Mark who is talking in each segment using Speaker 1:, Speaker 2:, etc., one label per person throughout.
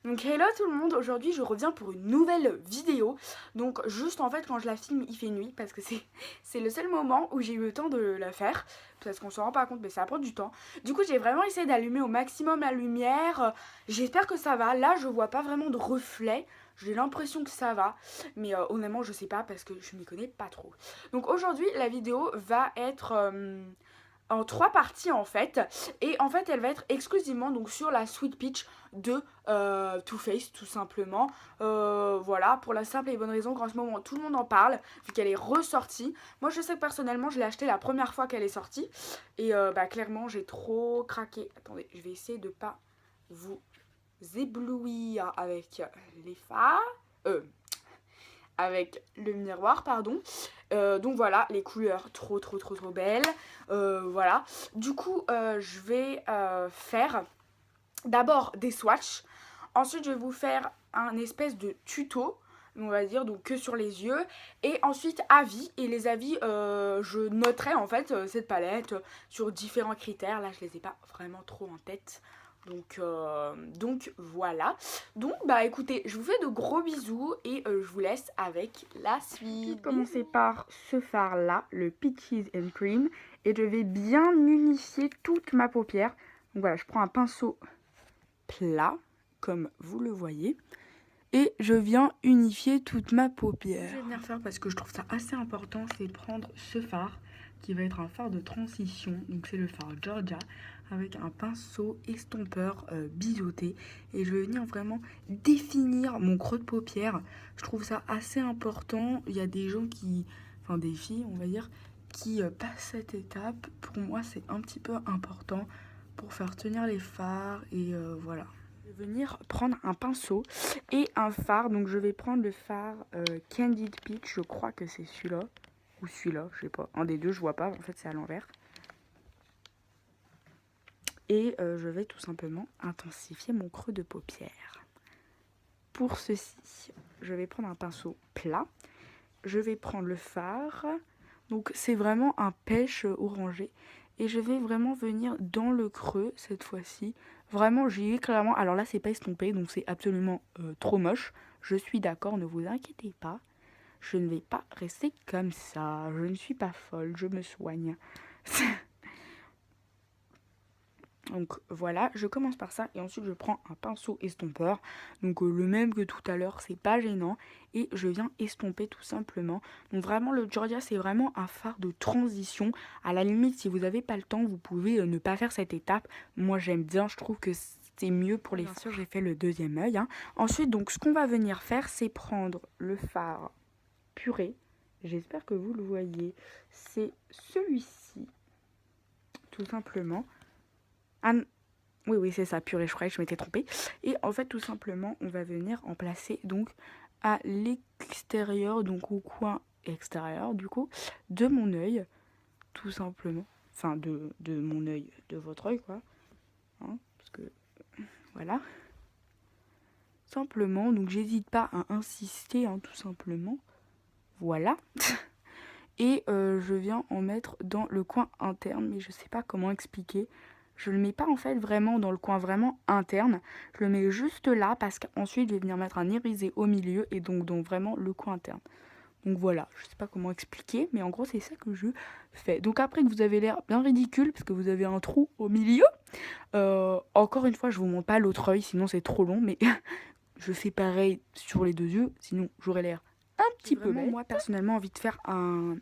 Speaker 1: Donc hello tout le monde, aujourd'hui je reviens pour une nouvelle vidéo. Donc juste en fait quand je la filme il fait nuit parce que c'est le seul moment où j'ai eu le temps de la faire. Parce qu'on se rend pas compte mais ça prend du temps. Du coup j'ai vraiment essayé d'allumer au maximum la lumière. J'espère que ça va. Là je vois pas vraiment de reflet. J'ai l'impression que ça va. Mais honnêtement je sais pas parce que je m'y connais pas trop. Donc aujourd'hui la vidéo va être en 3 parties en fait. Et en fait elle va être exclusivement donc sur la Sweet Peach de Too Faced tout simplement. Voilà, pour la simple et bonne raison qu'en ce moment tout le monde en parle, vu qu'elle est ressortie. Moi je sais que personnellement je l'ai achetée la première fois qu'elle est sortie. Et bah clairement j'ai trop craqué. Attendez, je vais essayer de pas vous éblouir avec les phares. Avec le miroir, pardon. Donc voilà, les couleurs trop belles. Voilà. Du coup, je vais faire d'abord des swatchs. Ensuite, je vais vous faire un espèce de tuto, on va dire, donc que sur les yeux. Et ensuite, avis. Et les avis, je noterai en fait cette palette sur différents critères. Là, je les ai pas vraiment trop en tête. Donc voilà. Donc bah écoutez, je vous fais de gros bisous et je vous laisse avec la suite. Je vais commencer par ce fard là, le Peaches and Cream. Et je vais bien unifier toute ma paupière. Donc voilà, je prends un pinceau plat, comme vous le voyez. Et je viens unifier toute ma paupière. Je vais venir faire parce que je trouve ça assez important, c'est prendre ce fard qui va être un fard de transition. Donc c'est le fard Georgia avec un pinceau estompeur biseauté. Et je vais venir vraiment définir mon creux de paupière. Je trouve ça assez important. Il y a des gens qui, enfin des filles on va dire, qui passent cette étape. Pour moi c'est un petit peu important pour faire tenir les fards et voilà. Je vais venir prendre un pinceau et un fard. Donc je vais prendre le fard Candid Peach, je crois que c'est celui-là. Ou celui-là, je sais pas. Un des deux, je vois pas, en fait c'est à l'envers. Et je vais tout simplement intensifier mon creux de paupière. Pour ceci, je vais prendre un pinceau plat. Je vais prendre le fard. Donc c'est vraiment un pêche orangé. Et je vais vraiment venir dans le creux cette fois-ci. Vraiment, j'y ai clairement. Alors là, c'est pas estompé, donc c'est absolument trop moche. Je suis d'accord, ne vous inquiétez pas. Je ne vais pas rester comme ça. Je ne suis pas folle, je me soigne. Donc voilà, je commence par ça et ensuite je prends un pinceau estompeur. Donc le même que tout à l'heure, c'est pas gênant. Et je viens estomper tout simplement. Donc vraiment le Georgia c'est vraiment un fard de transition. À la limite si vous n'avez pas le temps, vous pouvez ne pas faire cette étape. Moi j'aime bien, je trouve que c'est mieux pour les fards. Bien sûr j'ai fait le deuxième œil. Hein. Ensuite donc ce qu'on va venir faire c'est prendre le fard purée. J'espère que vous le voyez. C'est celui-ci. Tout simplement. Ah, oui, c'est ça, purée, je croyais que je m'étais trompée. Et en fait, tout simplement, on va venir en placer donc à l'extérieur, donc au coin extérieur, du coup, de mon œil, tout simplement. Enfin, de mon œil, de votre œil, quoi. Hein, parce que, voilà. Simplement, donc j'hésite pas à insister, hein, tout simplement. Voilà. Et je viens en mettre dans le coin interne, mais je sais pas comment expliquer. Je le mets pas en fait vraiment dans le coin vraiment interne. Je le mets juste là parce qu'ensuite je vais venir mettre un irisé au milieu et donc dans vraiment le coin interne. Donc voilà, je sais pas comment expliquer, mais en gros c'est ça que je fais. Donc après que vous avez l'air bien ridicule parce que vous avez un trou au milieu, encore une fois je vous montre pas l'autre œil sinon c'est trop long, mais je fais pareil sur les deux yeux, sinon j'aurais l'air un petit peu bête. Moi personnellement envie de faire un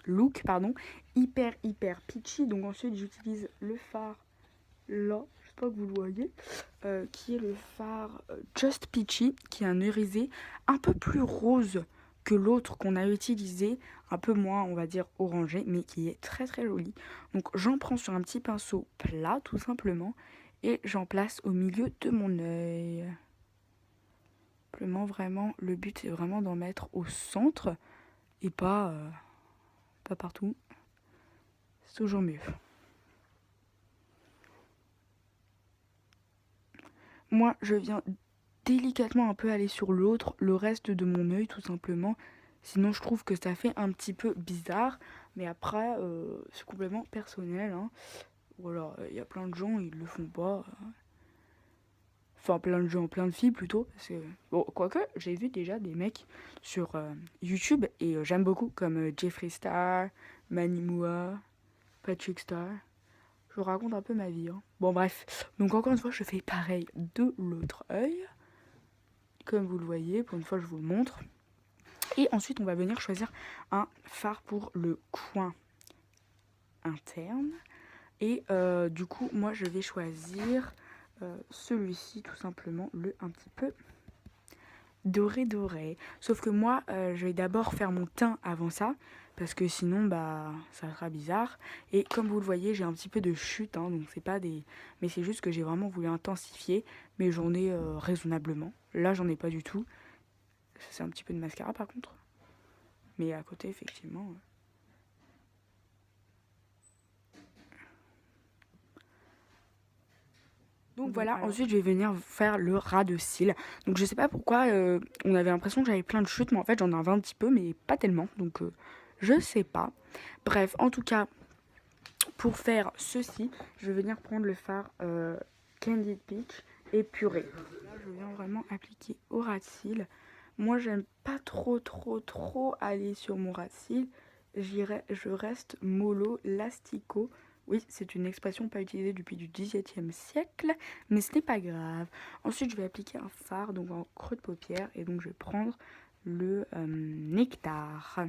Speaker 1: look pardon hyper peachy, donc ensuite j'utilise le fard là, je sais pas que vous le voyez, qui est le fard Just Peachy, qui est un irisé un peu plus rose que l'autre qu'on a utilisé, un peu moins on va dire orangé, mais qui est très joli. Donc j'en prends sur un petit pinceau plat tout simplement et j'en place au milieu de mon œil. Vraiment, le but c'est vraiment d'en mettre au centre et pas partout. C'est toujours mieux. Moi, je viens délicatement un peu aller sur le reste de mon œil tout simplement. Sinon, je trouve que ça fait un petit peu bizarre. Mais après, c'est complètement personnel. Hein. Voilà, il y a plein de gens, ils le font pas. Enfin, plein de gens, plein de filles plutôt. Parce que, bon, quoique, j'ai vu déjà des mecs sur YouTube et j'aime beaucoup, comme Jeffree Star, Manimua, Patrick Star. Je vous raconte un peu ma vie. Hein. Bon, bref. Donc, encore une fois, je fais pareil de l'autre œil. Comme vous le voyez, pour une fois, je vous le montre. Et ensuite, on va venir choisir un fard pour le coin interne. Et du coup, moi, je vais choisir celui-ci, tout simplement, le un petit peu doré. Sauf que moi, je vais d'abord faire mon teint avant ça, parce que sinon, bah, ça sera bizarre. Et comme vous le voyez, j'ai un petit peu de chute, hein, donc c'est pas des... Mais c'est juste que j'ai vraiment voulu intensifier mes journées raisonnablement. Là, j'en ai pas du tout. C'est un petit peu de mascara, par contre. Mais à côté, effectivement... Donc voilà, ensuite je vais venir faire le ras de cils. Donc je sais pas pourquoi on avait l'impression que j'avais plein de chutes, mais en fait j'en avais un petit peu, mais pas tellement. Donc je sais pas. Bref, en tout cas, pour faire ceci, je vais venir prendre le fard Candied Peach épuré. Là je viens vraiment appliquer au ras de cils. Moi j'aime pas trop aller sur mon ras de cils. Je reste mollo, lastico. Oui, c'est une expression pas utilisée depuis du XVIIe siècle, mais ce n'est pas grave. Ensuite, je vais appliquer un fard, donc en creux de paupière, et donc je vais prendre le nectar,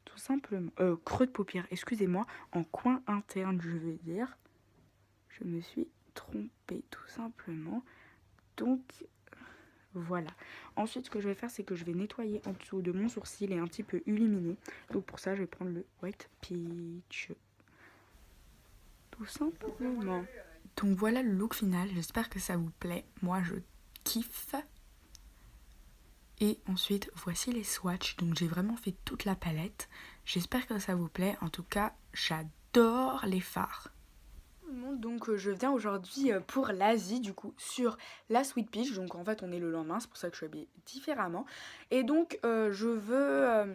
Speaker 1: tout simplement. Creux de paupière, excusez-moi, en coin interne, je vais dire. Je me suis trompée, tout simplement. Donc, voilà. Ensuite, ce que je vais faire, c'est que je vais nettoyer en dessous de mon sourcil et un petit peu illuminer. Donc pour ça, je vais prendre le White Peach. Tout simplement. Donc voilà le look final, j'espère que ça vous plaît. Moi je kiffe. Et ensuite voici les swatchs, donc j'ai vraiment fait toute la palette. J'espère que ça vous plaît, en tout cas j'adore les fards. Donc je viens aujourd'hui pour l'Asie du coup sur la Sweet Peach, donc en fait on est le lendemain, c'est pour ça que je suis habillée différemment. Et donc je vais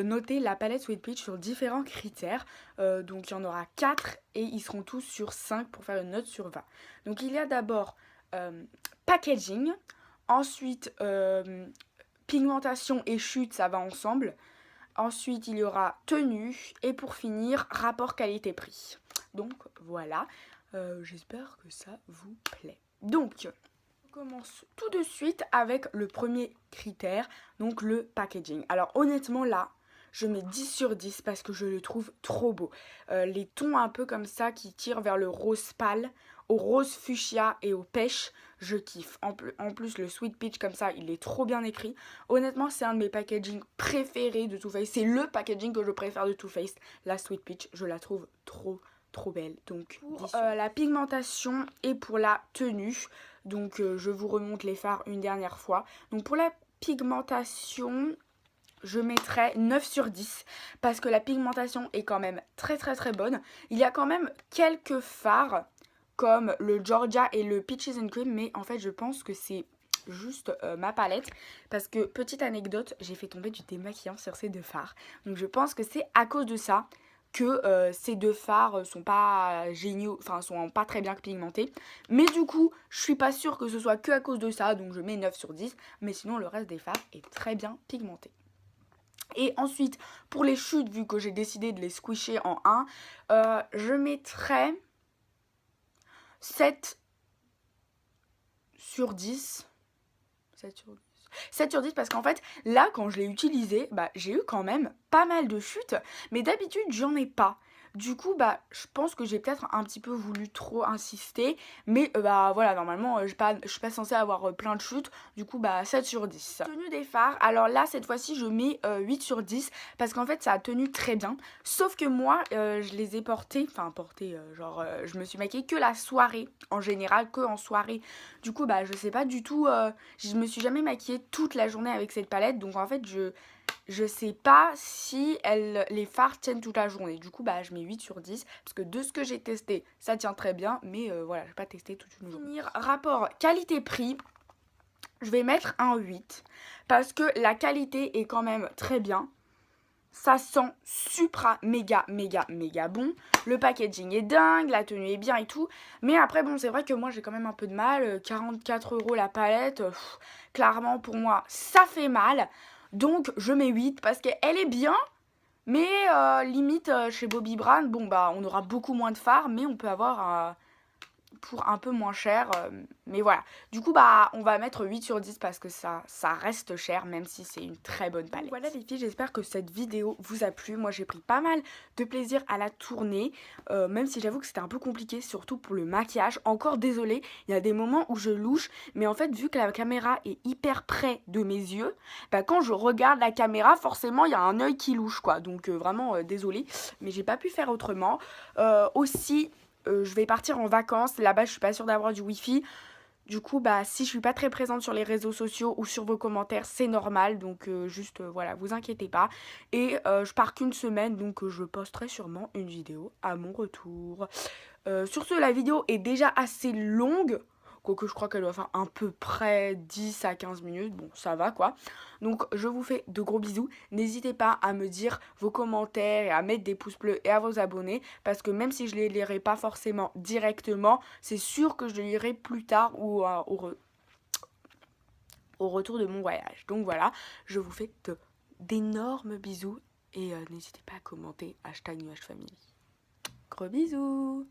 Speaker 1: noter la palette Sweet Peach sur différents critères. Donc il y en aura 4 et ils seront tous sur 5 pour faire une note sur 20. Donc il y a d'abord packaging, ensuite pigmentation et chute, ça va ensemble. Ensuite, il y aura tenue et pour finir, rapport qualité-prix. Donc voilà, j'espère que ça vous plaît. Donc, on commence tout de suite avec le premier critère, donc le packaging. Alors honnêtement là, je mets 10 sur 10 parce que je le trouve trop beau. Les tons un peu comme ça qui tirent vers le rose pâle, au rose fuchsia et au pêche, je kiffe. En plus, le Sweet Peach comme ça, il est trop bien écrit. Honnêtement, c'est un de mes packaging préférés de Too Faced. C'est le packaging que je préfère de Too Faced. La Sweet Peach, je la trouve trop belle. Donc pour la pigmentation et pour la tenue, donc je vous remonte les fards une dernière fois. Donc pour la pigmentation, je mettrais 9 sur 10 parce que la pigmentation est quand même très bonne. Il y a quand même quelques fards comme le Georgia et le Peaches and Cream, mais en fait je pense que c'est juste ma palette parce que petite anecdote, j'ai fait tomber du démaquillant sur ces deux fards. Donc je pense que c'est à cause de ça que ces deux fards sont pas géniaux, enfin sont pas très bien pigmentés. Mais du coup, je suis pas sûre que ce soit que à cause de ça, donc je mets 9 sur 10. Mais sinon, le reste des fards est très bien pigmenté. Et ensuite, pour les chutes, vu que j'ai décidé de les squisher en 1, je mettrais 7 sur 10. 7 sur 10 parce qu'en fait, là, quand je l'ai utilisé, j'ai eu quand même pas mal de chutes. Mais d'habitude, j'en ai pas. Du coup, je pense que j'ai peut-être un petit peu voulu trop insister. Mais voilà, normalement, je suis pas censée avoir plein de chutes. Du coup, 7 sur 10. Tenue des fards, alors là, cette fois-ci, je mets 8 sur 10. Parce qu'en fait, ça a tenu très bien. Sauf que moi, je les ai portés. Enfin, je me suis maquillée que la soirée. En général, que en soirée. Du coup, je sais pas du tout. Je me suis jamais maquillée toute la journée avec cette palette. Donc, en fait, je sais pas si les fards tiennent toute la journée. Du coup, je mets 8 sur 10. Parce que de ce que j'ai testé, ça tient très bien. Mais voilà, je vais pas tester toute une journée. Rapport qualité-prix, je vais mettre un 8. Parce que la qualité est quand même très bien. Ça sent supra méga bon. Le packaging est dingue, la tenue est bien et tout. Mais après bon, c'est vrai que moi j'ai quand même un peu de mal. 44 € la palette, clairement pour moi ça fait mal. Donc je mets 8 parce qu'elle est bien. Mais limite chez Bobbi Brown, bon bah on aura beaucoup moins de fard, mais on peut avoir pour un peu moins cher. Mais voilà. Du coup, bah, on va mettre 8 sur 10 parce que ça reste cher, même si c'est une très bonne palette. Donc voilà les filles, j'espère que cette vidéo vous a plu. Moi, j'ai pris pas mal de plaisir à la tourner, même si j'avoue que c'était un peu compliqué, surtout pour le maquillage. Encore désolée, il y a des moments où je louche, mais en fait, vu que la caméra est hyper près de mes yeux, bah, quand je regarde la caméra, forcément, il y a un œil qui louche, quoi. Donc vraiment, désolée, mais j'ai pas pu faire autrement. Aussi, je vais partir en vacances. Là-bas, je suis pas sûre d'avoir du wifi. Du coup, bah, si je suis pas très présente sur les réseaux sociaux ou sur vos commentaires, c'est normal. Donc, juste, voilà, vous inquiétez pas. Et je pars qu'une semaine, donc je posterai sûrement une vidéo à mon retour. Sur ce, la vidéo est déjà assez longue. Quoique je crois qu'elle doit faire à peu près 10 à 15 minutes. Bon, ça va quoi. Donc, je vous fais de gros bisous. N'hésitez pas à me dire vos commentaires et à mettre des pouces bleus et à vous abonner. Parce que même si je les lirai pas forcément directement, c'est sûr que je les lirai plus tard ou au retour de mon voyage. Donc voilà, je vous fais d'énormes bisous. Et n'hésitez pas à commenter #NuageFamily. Gros bisous.